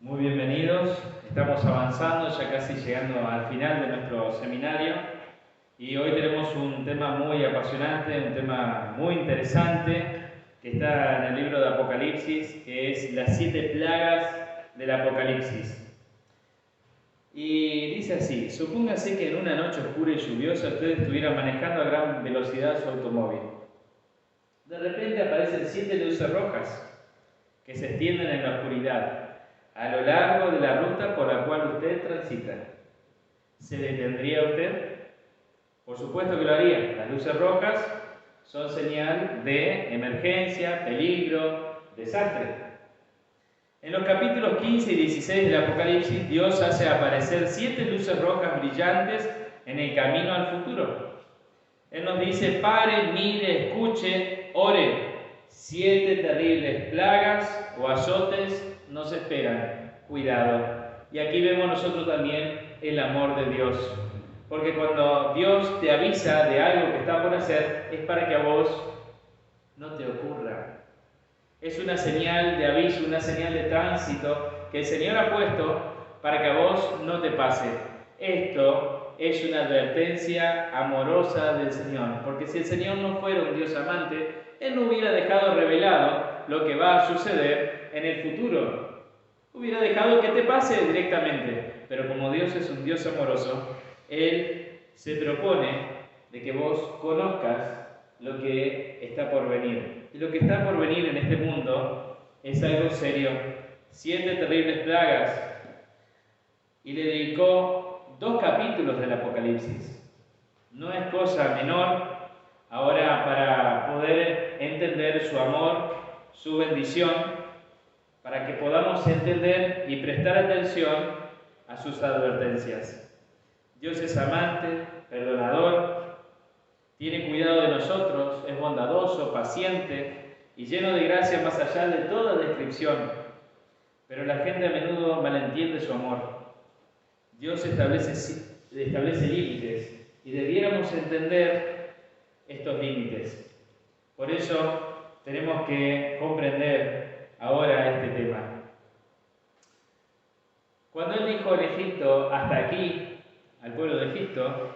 Muy bienvenidos, estamos avanzando, ya casi llegando al final de nuestro seminario y hoy tenemos un tema muy apasionante, un tema muy interesante que está en el libro de Apocalipsis, que es las 7 plagas del Apocalipsis. Y dice así: supóngase que en una noche oscura y lluviosa ustedes estuvieran manejando a gran velocidad su automóvil. De repente aparecen 7 luces rojas que se extienden en la oscuridad a lo largo de la ruta por la cual usted transita. ¿Se detendría usted? Por supuesto que lo haría. Las luces rojas son señal de emergencia, peligro, desastre. En los capítulos 15 y 16 del Apocalipsis, Dios hace aparecer 7 luces rojas brillantes en el camino al futuro. Él nos dice: pare, mire, escuche, ore. 7 terribles plagas o azotes nos esperan. Cuidado. Y aquí vemos nosotros también el amor de Dios. Porque cuando Dios te avisa de algo que está por hacer, es para que a vos no te ocurra. Es una señal de aviso, una señal de tránsito que el Señor ha puesto para que a vos no te pase. Esto es una advertencia amorosa del Señor. Porque si el Señor no fuera un Dios amante, Él no hubiera dejado revelado lo que va a suceder en el futuro. Hubiera dejado que te pase directamente. Pero como Dios es un Dios amoroso, Él se propone de que vos conozcas lo que está por venir. Y lo que está por venir en este mundo es algo serio. 7 terribles plagas. Y le dedicó 2 capítulos del Apocalipsis. No es cosa menor ahora para poder entender su amor, su bendición, para que podamos entender y prestar atención a sus advertencias. Dios es amante, perdonador, tiene cuidado de nosotros, es bondadoso, paciente y lleno de gracia más allá de toda descripción. Pero la gente a menudo malentiende su amor. Dios establece límites y debiéramos entender estos límites. Por eso tenemos que comprender ahora este tema. Cuando Él dijo en Egipto, hasta aquí, al pueblo de Egipto,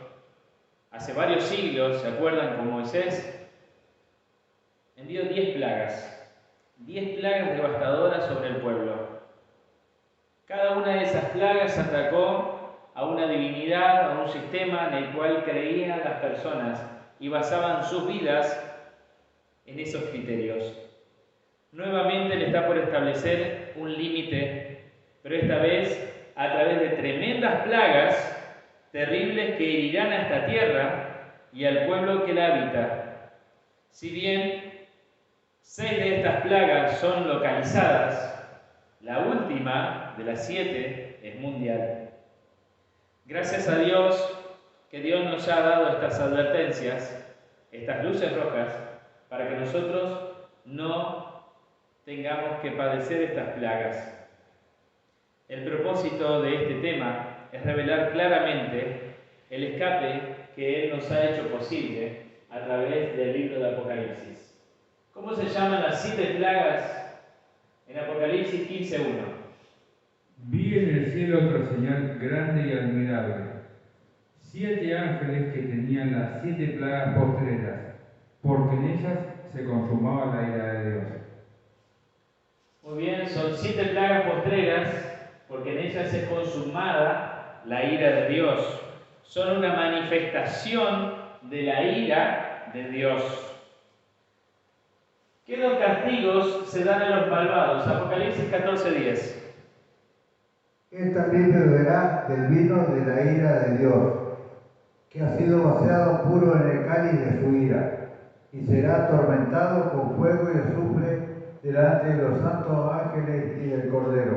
hace varios siglos, ¿se acuerdan? Con Moisés, envió 10 plagas. 10 plagas devastadoras sobre el pueblo. Cada una de esas plagas atacó a una divinidad, a un sistema en el cual creían las personas y basaban sus vidas en esos criterios. Nuevamente Él está por establecer un límite, pero esta vez a través de tremendas plagas terribles que herirán a esta tierra y al pueblo que la habita. Si bien 6 de estas plagas son localizadas, la última de las 7 es mundial. Gracias a Dios que Dios nos ha dado estas advertencias, estas luces rojas, para que nosotros no tengamos que padecer estas plagas. El propósito de este tema es revelar claramente el escape que Él nos ha hecho posible a través del libro de Apocalipsis. ¿Cómo se llaman las 7 plagas en Apocalipsis 15:1? Vi en el cielo otra señal grande y admirable: 7 ángeles que tenían las 7 plagas postreras, porque en ellas se consumaba la ira de Dios. Muy bien, son 7 plagas postreras, porque en ellas es consumada la ira de Dios. Son una manifestación de la ira de Dios. ¿Qué 2 castigos se dan a los malvados? Apocalipsis 14:10. Él también beberá del vino de la ira de Dios, que ha sido vaciado puro en el cáliz de su ira, y será atormentado con fuego y azufre delante de los santos ángeles y del Cordero.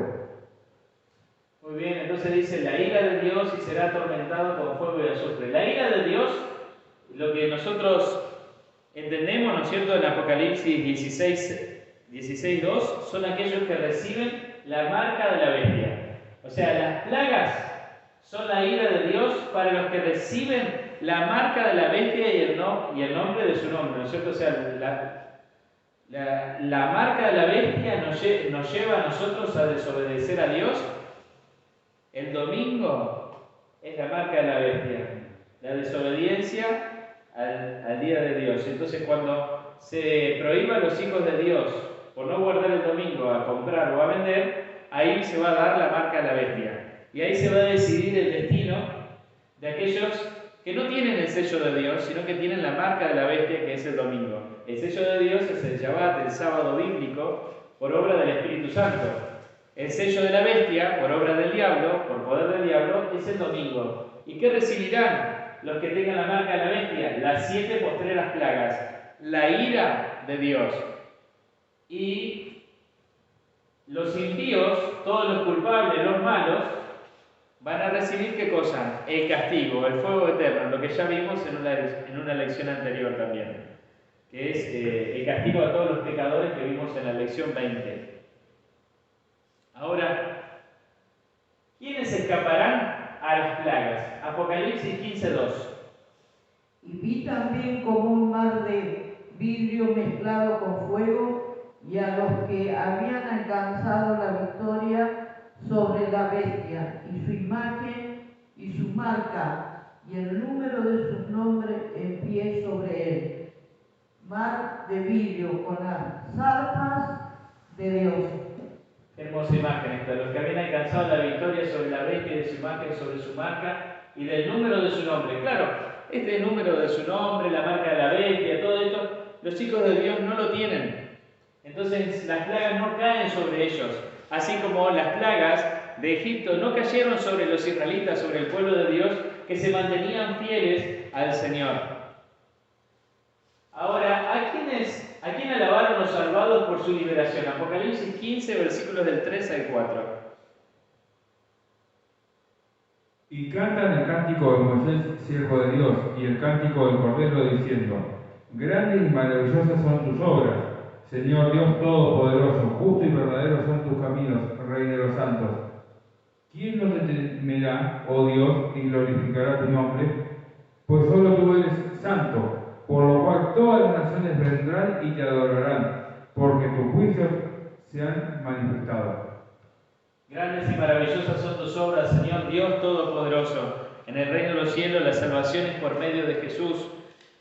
Muy bien, entonces dice la ira de Dios y será atormentado con fuego y azufre. La ira de Dios, lo que nosotros entendemos, ¿no es cierto?, en Apocalipsis 16:2, son aquellos que reciben la marca de la bestia. O sea, las plagas son la ira de Dios para los que reciben la marca de la bestia y el nombre de su nombre, ¿no es cierto? O sea, La marca de la bestia nos lleva a nosotros a desobedecer a Dios. El domingo es la marca de la bestia, la desobediencia al día de Dios. Entonces, cuando se prohíba a los hijos de Dios por no guardar el domingo a comprar o a vender, ahí se va a dar la marca de la bestia. Y ahí se va a decidir el destino de aquellos que no tienen el sello de Dios, sino que tienen la marca de la bestia, que es el domingo. El sello de Dios es el Shabbat, el sábado bíblico, por obra del Espíritu Santo. El sello de la bestia, por obra del diablo, por poder del diablo, es el domingo. ¿Y qué recibirán los que tengan la marca de la bestia? Las 7 postreras plagas, la ira de Dios. Y los impíos, todos los culpables, los malos, van a recibir ¿qué cosa? El castigo, el fuego eterno, lo que ya vimos en una lección anterior también, que es el castigo a todos los pecadores que vimos en la lección 20. Ahora, ¿quiénes escaparán a las plagas? Apocalipsis 15:2. Y vi también como un mar de vidrio mezclado con fuego, y a los que habían alcanzado la victoria sobre la bestia, y su imagen y su marca, y el número de sus nombres en pie sobre él. Mar de vidrio con las zarpas de Dios. Hermosa imagen esta, los que habían alcanzado la victoria sobre la bestia y de su imagen sobre su marca y del número de su nombre. Claro, este número de su nombre, la marca de la bestia, todo esto, los hijos de Dios no lo tienen. Entonces las plagas no caen sobre ellos, así como las plagas de Egipto no cayeron sobre los israelitas, sobre el pueblo de Dios, que se mantenían fieles al Señor. Ahora, ¿a quién alabaron los salvados por su liberación? Apocalipsis 15, versículos del 3 al 4. Y cantan el cántico de Moisés, siervo de Dios, y el cántico del Cordero, diciendo: Grandes y maravillosas son tus obras, Señor Dios Todopoderoso, justo y verdadero son tus caminos, Rey de los santos. ¿Quién no te temerá, oh Dios, y glorificará tu nombre? Pues solo tú eres santo, por lo cual todas las naciones vendrán y te adorarán, porque tus juicios se han manifestado. Grandes y maravillosas son tus obras, Señor Dios Todopoderoso. En el reino de los cielos la salvación es por medio de Jesús.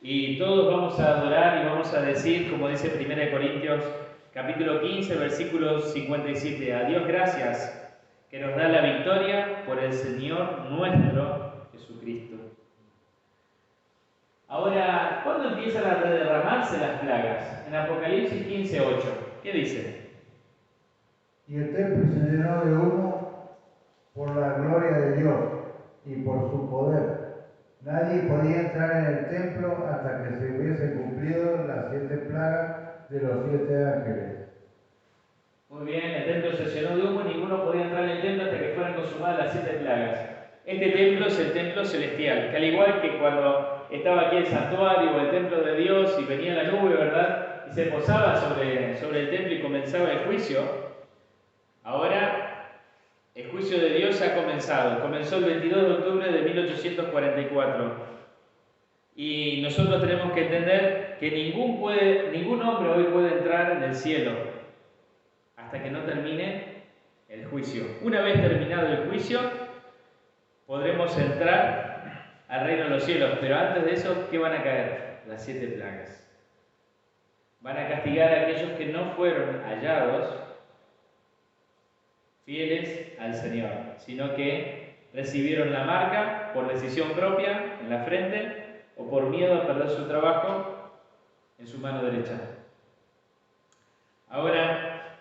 Y todos vamos a adorar y vamos a decir, como dice 1 Corintios capítulo 15, versículos 57, a Dios gracias, que nos da la victoria por el Señor nuestro Jesucristo. Ahora, ¿cuándo empiezan a derramarse las plagas? En Apocalipsis 15:8. ¿Qué dice? Y el templo se llenó de humo por la gloria de Dios y por su poder. Nadie podía entrar en el templo hasta que se hubiesen cumplido las 7 plagas de los 7 ángeles. Muy bien, el templo se llenó de humo y ninguno podía entrar en el templo hasta que fueran consumadas las 7 plagas. Este templo es el templo celestial, que al igual que cuando estaba aquí el santuario o el templo de Dios y venía la nube, ¿verdad? Y se posaba sobre el templo y comenzaba el juicio. Ahora el juicio de Dios ha comenzado. Comenzó el 22 de octubre de 1844. Y nosotros tenemos que entender que ningún hombre hoy puede entrar en el cielo hasta que no termine el juicio. Una vez terminado el juicio, podremos entrar al reino de los cielos. Pero antes de eso, ¿qué van a caer? Las 7 plagas. Van a castigar a aquellos que no fueron hallados fieles al Señor, sino que recibieron la marca por decisión propia en la frente o por miedo a perder su trabajo en su mano derecha. Ahora,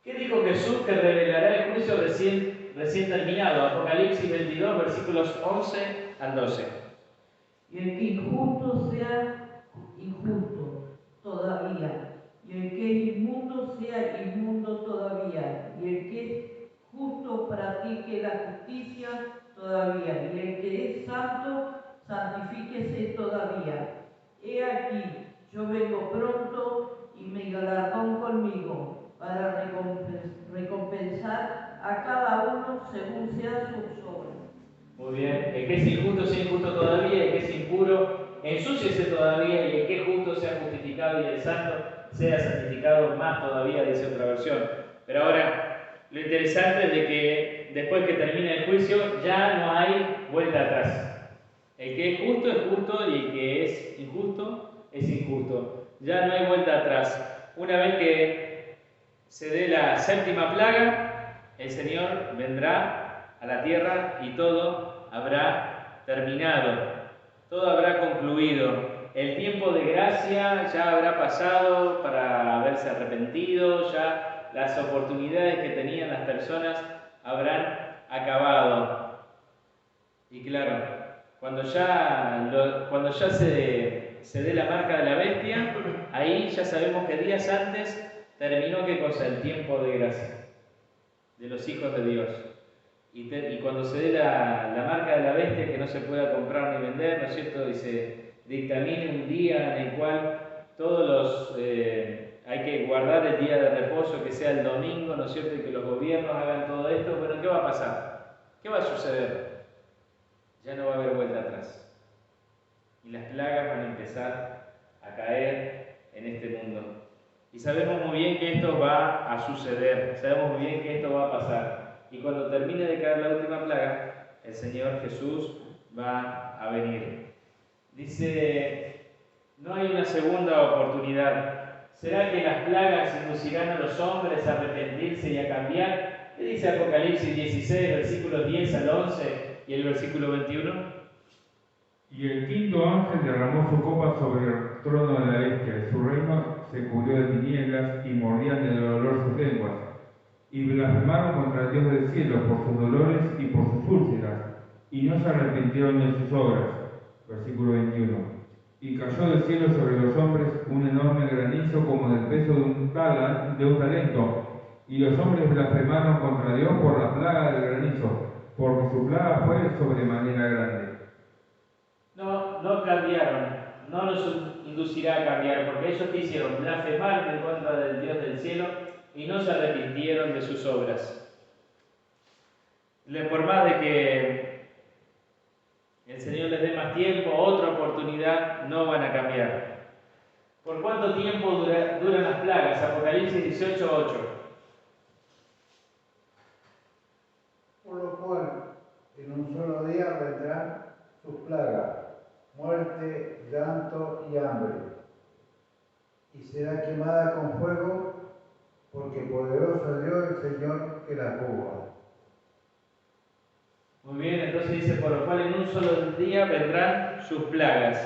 ¿qué dijo Jesús que revelará el juicio recién terminado? Apocalipsis 22, versículos 11 al 12. Y el que injusto sea injusto todavía, y el que es inmundo sea inmundo todavía, y el que es justo practique la justicia todavía, y el que es santo santifíquese todavía. He aquí, yo vengo pronto, y mi galardón conmigo, para recompensar a cada uno según sea sus obras. Muy bien, el que es injusto sea injusto todavía, el que es impuro ensúciese todavía, y el que es justo sea justificado, y el santo sea santificado más todavía, dice otra versión. Pero ahora, lo interesante es de que después que termine el juicio ya no hay vuelta atrás. El que es justo y el que es injusto. Ya no hay vuelta atrás. Una vez que se dé la séptima plaga, el Señor vendrá a la tierra y todo habrá terminado, todo habrá concluido. El tiempo de gracia ya habrá pasado para haberse arrepentido, ya las oportunidades que tenían las personas habrán acabado. Y claro, cuando ya se dé la marca de la bestia, ahí ya sabemos que días antes terminó, ¿qué cosa? El tiempo de gracia de los hijos de Dios. Y cuando se dé la marca de la bestia, que no se pueda comprar ni vender, ¿no es cierto? Y se dictamine un día en el cual todos hay que guardar el día de reposo, que sea el domingo, ¿no es cierto? Y que los gobiernos hagan todo esto. Bueno, ¿qué va a pasar? ¿Qué va a suceder? Ya no va a haber vuelta atrás. Y las plagas van a empezar a caer en este mundo. Y sabemos muy bien que esto va a suceder, sabemos muy bien que esto va a pasar. Y cuando termine de caer la última plaga, el Señor Jesús va a venir. Dice, no hay una segunda oportunidad. ¿Será que las plagas inducirán a los hombres a arrepentirse y a cambiar? ¿Qué dice Apocalipsis 16, versículos 10 al 11 y el versículo 21? Y el quinto ángel derramó su copa sobre el trono de la bestia, y su reino se cubrió de tinieblas, y mordían de dolor sus lenguas, y blasfemaron contra el Dios del cielo por sus dolores y por sus úlceras, y no se arrepintieron de sus obras. Versículo 21. Y cayó del cielo sobre los hombres un enorme granizo como del peso de un talento, y los hombres blasfemaron contra Dios por la plaga del granizo, porque su plaga fue sobremanera grande. No cambiaron, no los inducirá a cambiar, porque ellos que hicieron, blasfemaron en contra del Dios del cielo y no se arrepintieron de sus obras. Por más de que el Señor les dé más tiempo, otra oportunidad, no van a cambiar. ¿Por cuánto tiempo duran las plagas? Apocalipsis 18:8. Por lo cual, en un solo día vendrán sus plagas, muerte, llanto y hambre, y será quemada con fuego, porque poderoso es Dios el Señor que la juzga. Muy bien, entonces dice, por lo cual en un solo día vendrán sus plagas.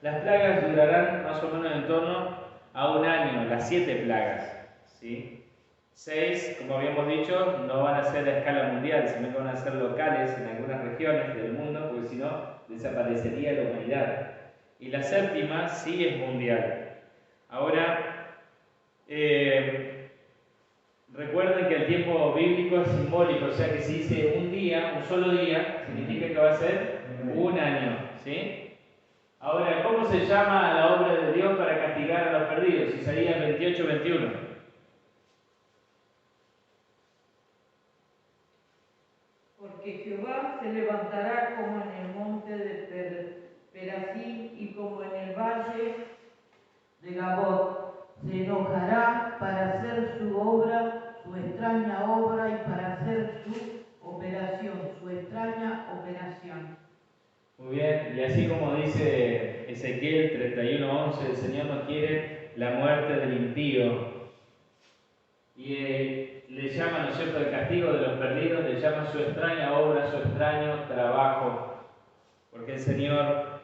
Las plagas durarán más o menos en torno a un año, las 7 plagas, ¿sí? 6, como habíamos dicho, no van a ser a escala mundial, sino que van a ser locales en algunas regiones del mundo, porque si no, desaparecería la humanidad. Y la séptima sí es mundial. Ahora, recuerden que el tiempo bíblico es simbólico, o sea que si dice un día, un solo día, significa que va a ser un año, ¿sí? Ahora, ¿cómo se llama la obra de Dios para castigar a los perdidos? Isaías 28:21. Porque Jehová se levantará como en el monte de Perazim y como en el valle de Gabot. Se enojará para hacer su obra, su extraña obra, y para hacer su extraña operación. Muy bien, y así como dice Ezequiel 31:11, el Señor no quiere la muerte del impío. Y le llama, ¿no es cierto?, el castigo de los perdidos, le llama su extraña obra, su extraño trabajo. Porque el Señor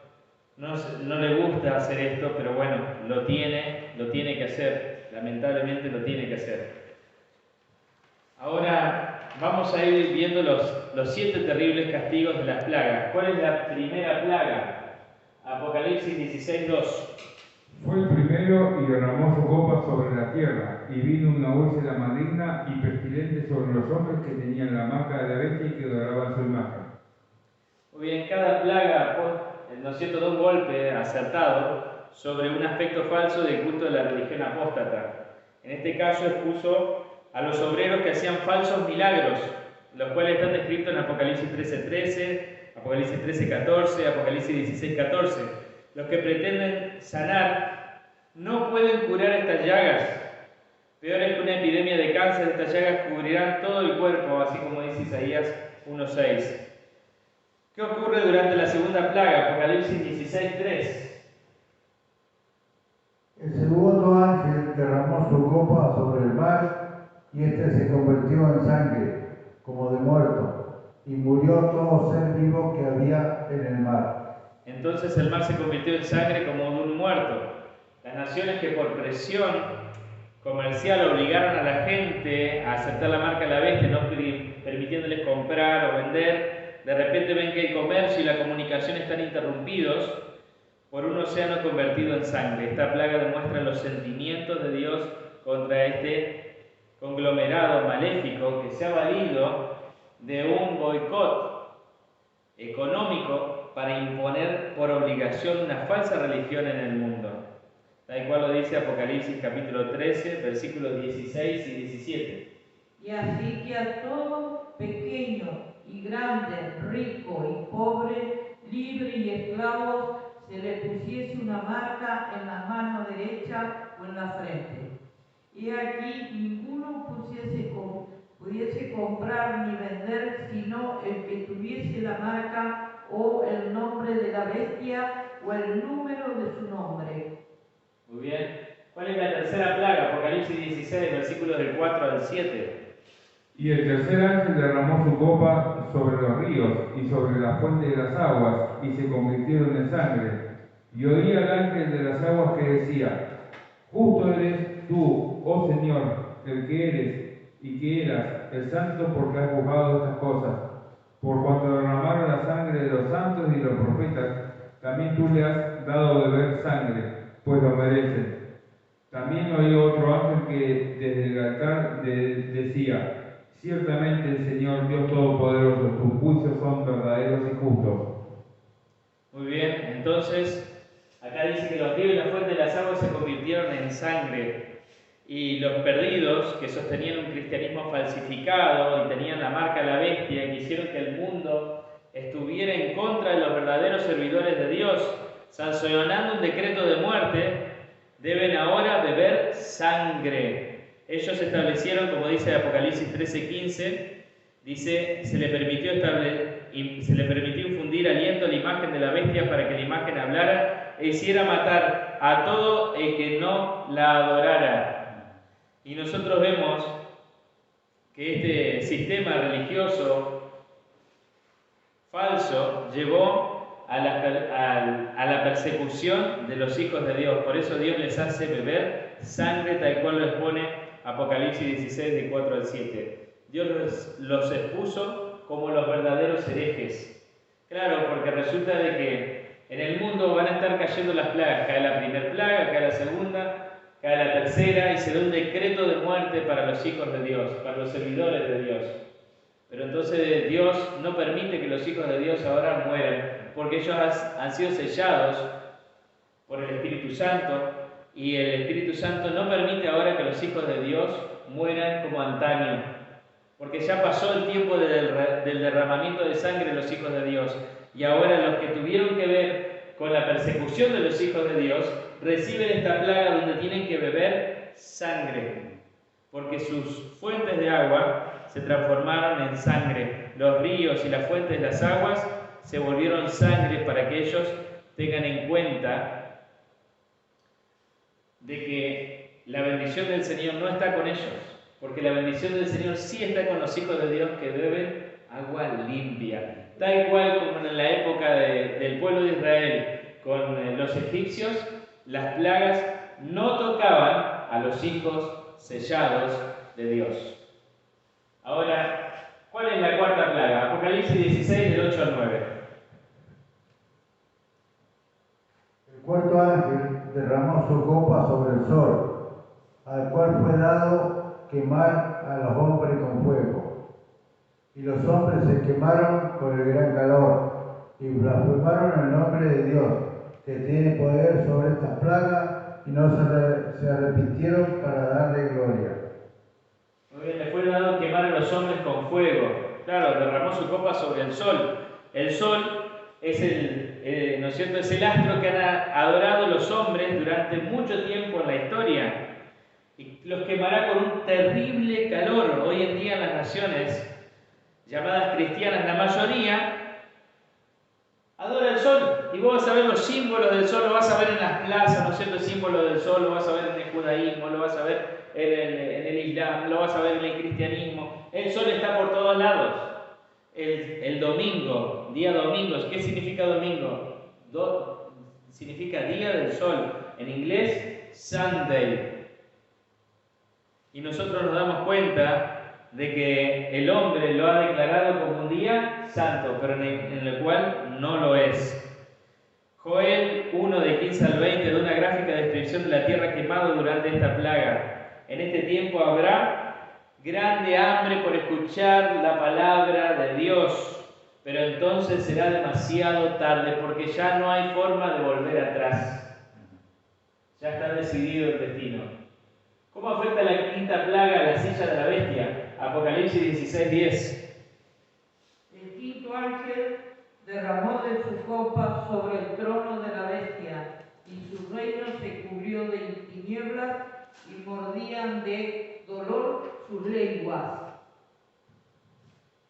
no le gusta hacer esto, pero bueno, lo tiene que hacer. Lamentablemente lo tiene que hacer. Ahora vamos a ir viendo los 7 terribles castigos de las plagas. ¿Cuál es la primera plaga? Apocalipsis 16:2. Fue el primero y derramó su copa sobre la tierra, y vino una úlcera maligna y pestilente sobre los hombres que tenían la marca de la bestia y que adoraban su imagen. Muy bien, cada plaga, ¿no es cierto?, da un golpe acertado sobre un aspecto falso del culto de la religión apóstata. En este caso expuso a los obreros que hacían falsos milagros, los cuales están descritos en Apocalipsis 13:13, Apocalipsis 13:14, Apocalipsis 16:14. Los que pretenden sanar no pueden curar estas llagas. Peor es que una epidemia de cáncer, estas llagas cubrirán todo el cuerpo, así como dice Isaías 1:6. ¿Qué ocurre durante la segunda plaga? Apocalipsis 16:3. El segundo ángel derramó su copa sobre el mar y éste se convirtió en sangre, como de muerto, y murió todo ser vivo que había en el mar. Entonces el mar se convirtió en sangre como de un muerto. Las naciones que por presión comercial obligaron a la gente a aceptar la marca de la bestia, no permitiéndoles comprar o vender, de repente ven que el comercio y la comunicación están interrumpidos por un océano convertido en sangre. Esta plaga demuestra los sentimientos de Dios contra este conglomerado maléfico que se ha valido de un boicot económico para imponer por obligación una falsa religión en el mundo. Tal cual lo dice Apocalipsis capítulo 13, versículos 16 y 17. Y así que a todo pequeño y grande, rico y pobre, libre y esclavos, se le pusiese una marca en la mano derecha o en la frente. Y aquí ninguno pudiese comprar ni vender, sino el que tuviese la marca o el nombre de la bestia o el número de su nombre. Muy bien. ¿Cuál es la tercera plaga? Apocalipsis 16, versículos del 4 al 7. Y el tercer ángel derramó su copa sobre los ríos y sobre la fuente de las aguas, y se convirtieron en sangre. Y oí al ángel de las aguas que decía: Justo eres tú, oh Señor, el que eres y que eras, el santo, porque has juzgado estas cosas. Por cuanto derramaron la sangre de los santos y de los profetas, también tú le has dado de beber sangre, pues lo merecen. También oí otro ángel que desde el altar decía: Ciertamente el Señor Dios Todopoderoso, tus juicios son verdaderos y justos. Muy bien, entonces acá dice que los ríos y la fuente de las aguas se convirtieron en sangre, y los perdidos que sostenían un cristianismo falsificado y tenían la marca de la bestia, que hicieron que el mundo estuviera en contra de los verdaderos servidores de Dios, sancionando un decreto de muerte, deben ahora beber sangre. Ellos establecieron, como dice Apocalipsis 13:15, dice, se le permitió infundir aliento a la imagen de la bestia para que la imagen hablara e hiciera matar a todo el que no la adorara. Y nosotros vemos que este sistema religioso falso llevó a la persecución de los hijos de Dios. Por eso Dios les hace beber sangre, tal cual lo expone Apocalipsis 16, de 4 al 7. Dios los expuso como los verdaderos herejes. Claro, porque resulta de que en el mundo van a estar cayendo las plagas. Cae la primera plaga, cae la segunda, cae la tercera, y se da un decreto de muerte para los hijos de Dios, para los servidores de Dios. Pero entonces Dios no permite que los hijos de Dios ahora mueran, porque ellos han sido sellados por el Espíritu Santo, y el Espíritu Santo no permite ahora que los hijos de Dios mueran como antaño, porque ya pasó el tiempo del derramamiento de sangre de los hijos de Dios, y ahora los que tuvieron que ver con la persecución de los hijos de Dios reciben esta plaga donde tienen que beber sangre, porque sus fuentes de agua se transformaron en sangre. Los ríos y las fuentes de las aguas se volvieron sangre, para que ellos tengan en cuenta de que la bendición del Señor no está con ellos, porque la bendición del Señor sí está con los hijos de Dios que beben agua limpia. Tal cual como en la época del pueblo de Israel con los egipcios, las plagas no tocaban a los hijos sellados de Dios. Ahora, ¿cuál es la cuarta plaga? Apocalipsis 16, del 8 al 9. El cuarto ángel derramó su copa sobre el sol, al cual fue dado quemar a los hombres con fuego. Y los hombres se quemaron con el gran calor, y blasfemaron el nombre de Dios, que tiene poder sobre estas plagas, y no se arrepintieron para darle gloria. Muy bien, le fue dado quemar a los hombres con fuego. Claro, derramó su copa sobre el sol. El sol es ¿no es cierto? Es el astro que han adorado los hombres durante mucho tiempo en la historia y los quemará con un terrible calor. Hoy en día en las naciones llamadas cristianas, la mayoría adora el sol, y vos vas a ver los símbolos del sol, lo vas a ver en las plazas, ¿no es cierto? El símbolo del sol lo vas a ver en el judaísmo, lo vas a ver en el islam, lo vas a ver en el cristianismo. El sol está por todos lados. El domingo, día domingo, ¿qué significa domingo? Significa día del sol, en inglés Sunday. Y nosotros nos damos cuenta de que el hombre lo ha declarado como un día santo, pero en el cual no lo es. Joel 1, de 15 al 20, da una gráfica descripción de la tierra quemada durante esta plaga. En este tiempo habrá grande hambre por escuchar la palabra de Dios, pero entonces será demasiado tarde, porque ya no hay forma de volver atrás. Ya está decidido el destino. ¿Cómo afecta la quinta plaga a la silla de la bestia? Apocalipsis 16:10. El quinto ángel derramó de su copa sobre el trono de la bestia, y su reino se cubrió de tinieblas, y mordían de dolor sus lenguas.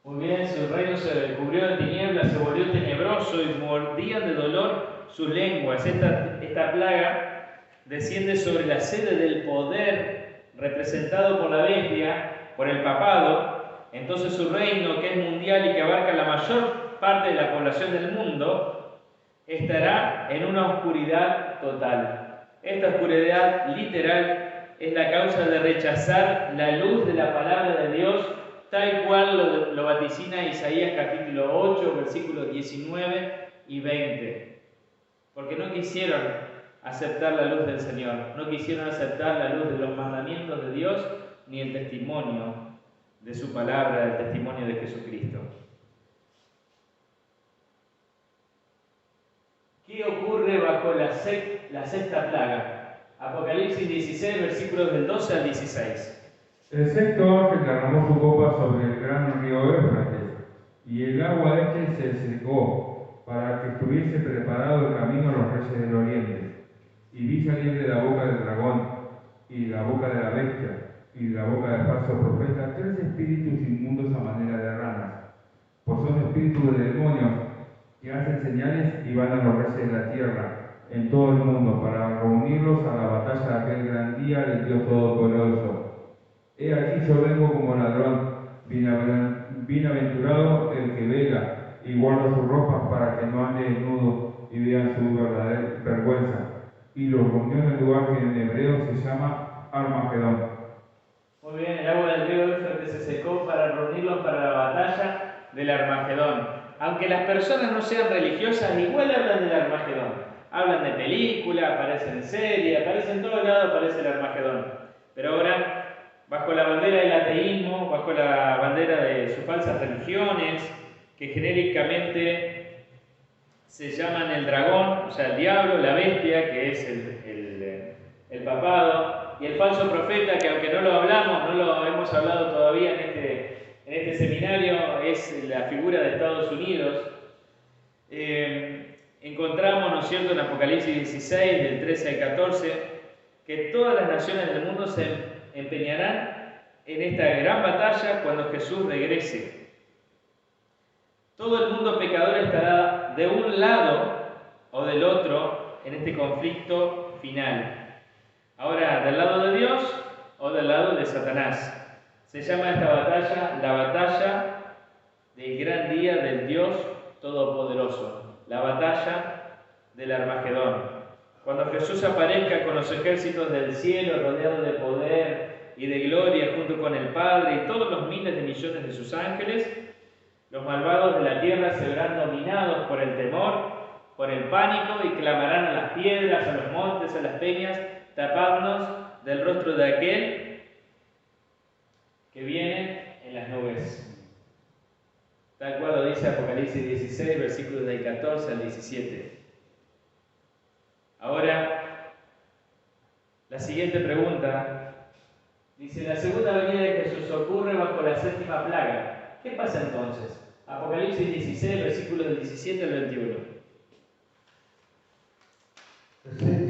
Muy bien, su reino se cubrió de tinieblas, se volvió tenebroso, y mordían de dolor sus lenguas. Esta plaga desciende sobre la sede del poder representado por la bestia, por el papado. Entonces su reino, que es mundial y que abarca la mayor parte de la población del mundo, estará en una oscuridad total. Esta oscuridad literal es la causa de rechazar la luz de la palabra de Dios, tal cual lo vaticina Isaías capítulo 8, versículos 19 y 20. Porque no quisieron aceptar la luz del Señor, no quisieron aceptar la luz de los mandamientos de Dios, ni el testimonio de su palabra, el testimonio de Jesucristo. ¿Qué ocurre bajo la sexta plaga? Apocalipsis 16, versículos del 12 al 16. El sexto ángel derramó su copa sobre el gran río Éufrates, y el agua de este se secó, para que estuviese preparado el camino a los reyes del oriente. Y vi salir de la boca del dragón, y de la boca de la bestia, y de la boca del falso profeta, 3 espíritus inmundos a manera de ranas, pues son espíritus de demonios, que hacen señales y van a los reyes de la tierra, en todo el mundo, para reunirlos a la batalla de aquel gran día del Dios Todopoderoso. He aquí yo vengo como ladrón, bienaventurado el que vela y guarda sus ropas para que no ande desnudo y vean su verdadera vergüenza. Y los reunió en el lugar que en hebreo se llama Armagedón. Muy bien, el agua del río Éufrates se secó para reunirlos para la batalla del Armagedón. Aunque las personas no sean religiosas, igual hablan del Armagedón. Hablan de película, aparecen en serie, aparecen en todos lados, aparece el Armagedón. Pero ahora, bajo la bandera del ateísmo, bajo la bandera de sus falsas religiones, que genéricamente se llaman el dragón, o sea, el diablo, la bestia, que es el papado, y el falso profeta, que aunque no lo hablamos, no lo hemos hablado todavía en este seminario, es la figura de Estados Unidos. Encontramos, ¿no es cierto?, en Apocalipsis 16, del 13 al 14, que todas las naciones del mundo se empeñarán en esta gran batalla cuando Jesús regrese. Todo el mundo pecador estará de un lado o del otro en este conflicto final. Ahora, ¿del lado de Dios o del lado de Satanás? Se llama esta batalla la batalla del gran día del Dios Todopoderoso, la batalla del Armagedón. Cuando Jesús aparezca con los ejércitos del cielo, rodeado de poder y de gloria junto con el Padre y todos los miles de millones de sus ángeles, los malvados de la tierra se verán dominados por el temor, por el pánico, y clamarán a las piedras, a los montes, a las peñas: tapadnos del rostro de aquel que viene en las nubes. Tal cual lo dice Apocalipsis 16, versículos del 14 al 17. Ahora, la siguiente pregunta dice: la segunda venida de Jesús ocurre bajo la séptima plaga. ¿Qué pasa entonces? Apocalipsis 16, versículos del 17 al 21.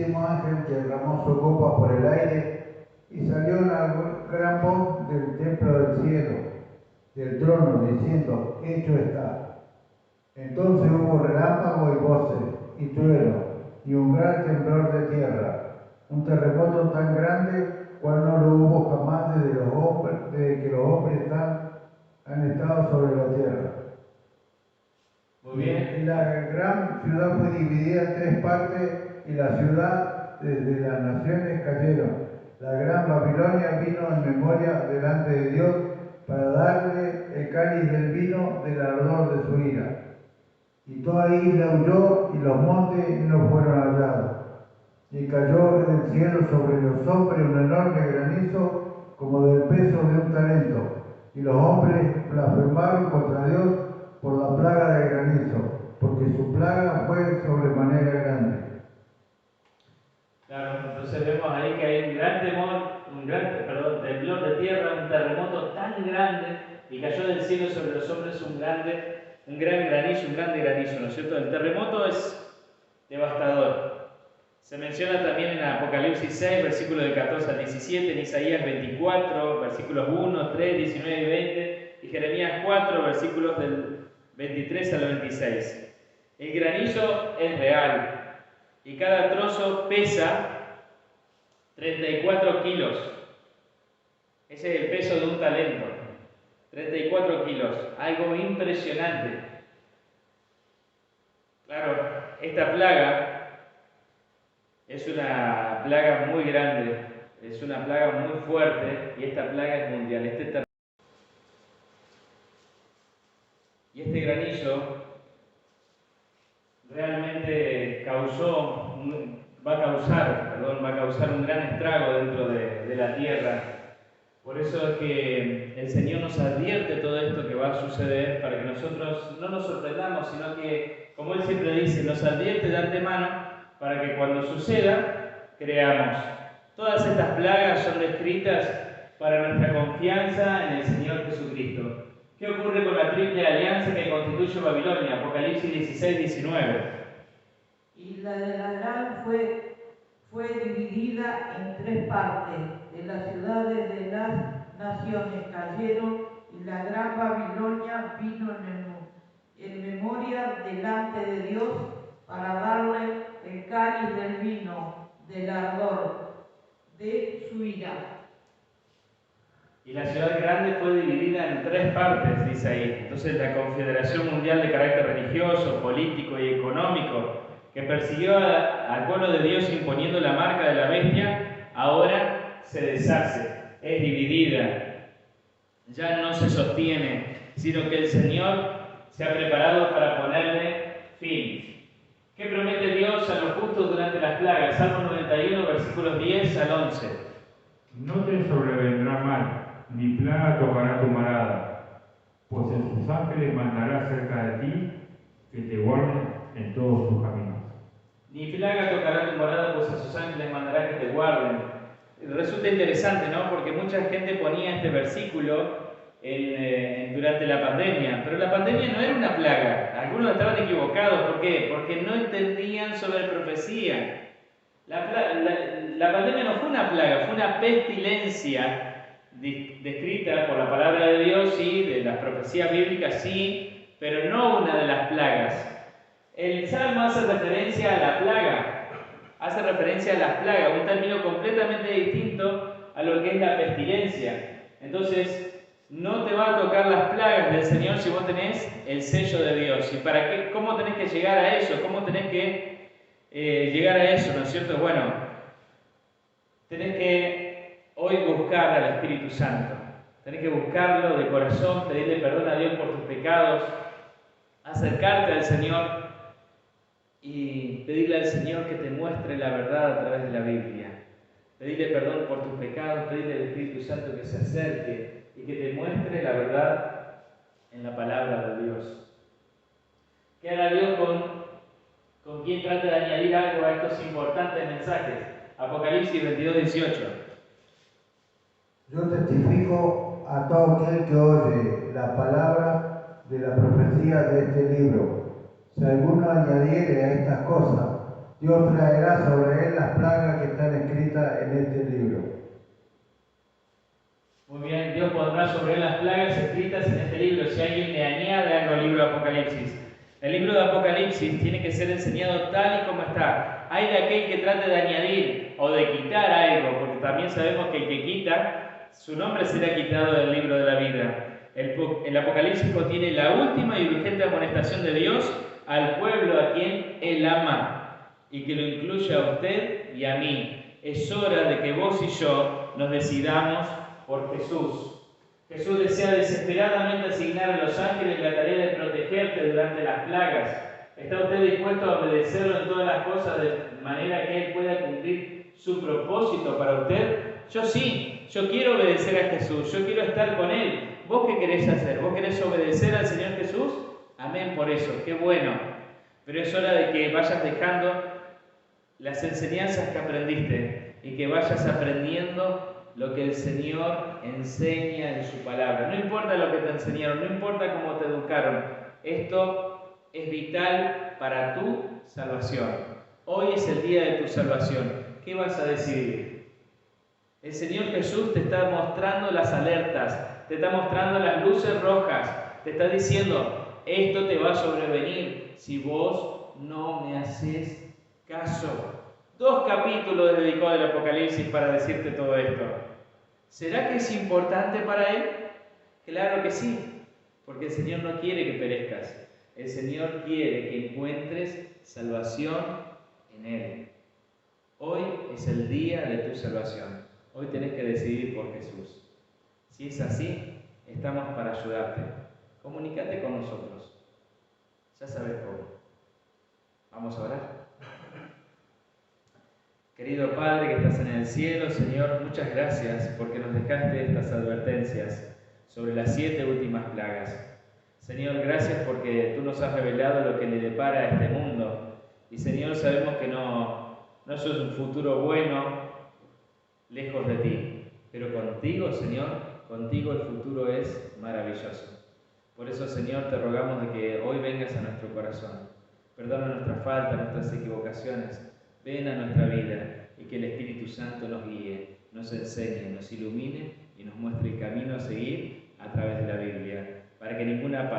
séptimo ángel derramó su copa por el aire y salió una gran voz del templo del cielo, del trono, diciendo: hecho está. Entonces hubo relámpago y voces, y trueno, y un gran temblor de tierra, un terremoto tan grande cual no lo hubo jamás desde que los hombres han estado sobre la tierra. Muy bien. La gran ciudad fue dividida en tres partes y la ciudad desde las naciones cayeron. La gran Babilonia vino en memoria delante de Dios para darle el cáliz del vino del ardor de su ira. Y toda isla huyó y los montes no fueron hallados. Y cayó del cielo sobre los hombres un enorme granizo como del peso de un talento. Y los hombres blasfemaron contra Dios por la plaga del granizo, porque su plaga fue sobremanera grande. Claro, entonces vemos ahí que hay un gran temblor de tierra, un terremoto tan grande, y cayó del cielo sobre los hombres un grande granizo, ¿no es cierto? El terremoto es devastador. Se menciona también en Apocalipsis 6, versículos del 14 al 17, en Isaías 24, versículos 1, 3, 19 y 20, y Jeremías 4, versículos del 23 al 26. El granizo es real, y cada trozo pesa 34 kilos. Ese es el peso de un talento. 34 kilos, algo impresionante. Claro, esta plaga es una plaga muy grande, es una plaga muy fuerte, y esta plaga es mundial. Y este granizo realmente va a causar un gran estrago dentro de la tierra. Por eso es que el Señor nos advierte todo esto que va a suceder, para que nosotros no nos sorprendamos, sino que, como Él siempre dice, nos advierte de antemano para que cuando suceda, creamos. Todas estas plagas son descritas para nuestra confianza en el Señor Jesucristo. ¿Qué ocurre con la triple alianza que constituye Babilonia? Apocalipsis 16, 19. Y la de la gran fue dividida en tres partes. De las ciudades de las naciones cayeron, y la gran Babilonia vino en memoria delante de Dios para darle el cáliz del vino del ardor de su ira. Y la ciudad grande fue dividida en tres partes, dice ahí. Entonces la Confederación Mundial de carácter religioso, político y económico, que persiguió al pueblo de Dios imponiendo la marca de la bestia, ahora se deshace, es dividida, ya no se sostiene, sino que el Señor se ha preparado para ponerle fin. ¿Qué promete Dios a los justos durante las plagas? Salmo 91, versículos 10 al 11. No te sobrevendrá mal, ni plaga tocará tu morada, pues en sus ángeles mandará cerca de ti, que te guarden en todos tus caminos. Ni plaga tocará tu morada, pues a sus ángeles mandará que te guarden. Resulta interesante, ¿no? Porque mucha gente ponía este versículo durante la pandemia, pero la pandemia no era una plaga. Algunos estaban equivocados. ¿Por qué? Porque no entendían sobre profecía. La pandemia no fue una plaga, fue una pestilencia descrita por la palabra de Dios, sí, de las profecías bíblicas, sí, pero no una de las plagas. El Salmo hace referencia a la plaga, un término completamente distinto a lo que es la pestilencia. Entonces, no te va a tocar las plagas del Señor si vos tenés el sello de Dios. ¿Y cómo tenés que llegar a eso? ¿Cómo tenés que llegar a eso? ¿No es cierto? Bueno, tenés que hoy buscar al Espíritu Santo. Tenés que buscarlo de corazón, pedirle perdón a Dios por tus pecados, acercarte al Señor y pedirle al Señor que te muestre la verdad a través de la Biblia. Pedirle perdón por tus pecados, pedirle al Espíritu Santo que se acerque y que te muestre la verdad en la palabra de Dios. ¿Qué hará Dios con quien trata de añadir algo a estos importantes mensajes? Apocalipsis 22, 18. Yo testifico a todo aquel que oye la palabra de la profecía de este libro. Si alguno añadiere a estas cosas, Dios traerá sobre él las plagas que están escritas en este libro. Muy bien, Dios pondrá sobre él las plagas escritas en este libro. Si alguien le añade algo al libro de Apocalipsis, el libro de Apocalipsis tiene que ser enseñado tal y como está. Hay de aquel que trate de añadir o de quitar algo, porque también sabemos que el que quita, su nombre será quitado del libro de la vida. El Apocalipsis contiene la última y urgente amonestación de Dios al pueblo a quien Él ama, y que lo incluye a usted y a mí. Es hora de que vos y yo nos decidamos por Jesús. Jesús desea desesperadamente asignar a los ángeles la tarea de protegerte durante las plagas. ¿Está usted dispuesto a obedecerlo en todas las cosas de manera que Él pueda cumplir su propósito para usted? Yo sí, yo quiero obedecer a Jesús, yo quiero estar con Él. ¿Vos qué querés hacer? ¿Vos querés obedecer al Señor Jesús? Amén por eso, qué bueno. Pero es hora de que vayas dejando las enseñanzas que aprendiste y que vayas aprendiendo lo que el Señor enseña en su palabra. No importa lo que te enseñaron, no importa cómo te educaron. Esto es vital para tu salvación. Hoy es el día de tu salvación. ¿Qué vas a decidir? El Señor Jesús te está mostrando las alertas, te está mostrando las luces rojas, te está diciendo, esto te va a sobrevenir si vos no me haces caso. 2 capítulos dedicó al Apocalipsis para decirte todo esto. ¿Será que es importante para Él? Claro que sí, porque el Señor no quiere que perezcas. El Señor quiere que encuentres salvación en Él. Hoy es el día de tu salvación. Hoy tenés que decidir por Jesús. Si es así, estamos para ayudarte. Comunícate con nosotros. Ya sabes cómo. Vamos a orar. Querido Padre que estás en el cielo, Señor, muchas gracias porque nos dejaste estas advertencias sobre las 7 últimas plagas. Señor, gracias porque tú nos has revelado lo que le depara a este mundo. Y Señor, sabemos que no es un futuro bueno lejos de ti. Pero contigo, Señor, contigo el futuro es maravilloso. Por eso, Señor, te rogamos de que hoy vengas a nuestro corazón. Perdona nuestras faltas, nuestras equivocaciones. Ven a nuestra vida y que el Espíritu Santo nos guíe, nos enseñe, nos ilumine y nos muestre el camino a seguir a través de la Biblia, para que ninguna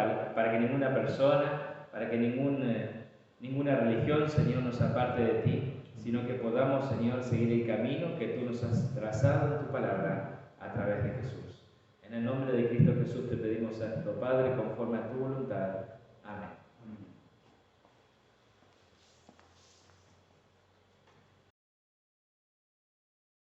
persona, para que ninguna religión, Señor, nos aparte de ti, sino que podamos, Señor, seguir el camino que tú nos has trazado en tu palabra a través de Jesús. En el nombre de Cristo Jesús te pedimos esto, Padre, conforme a tu voluntad.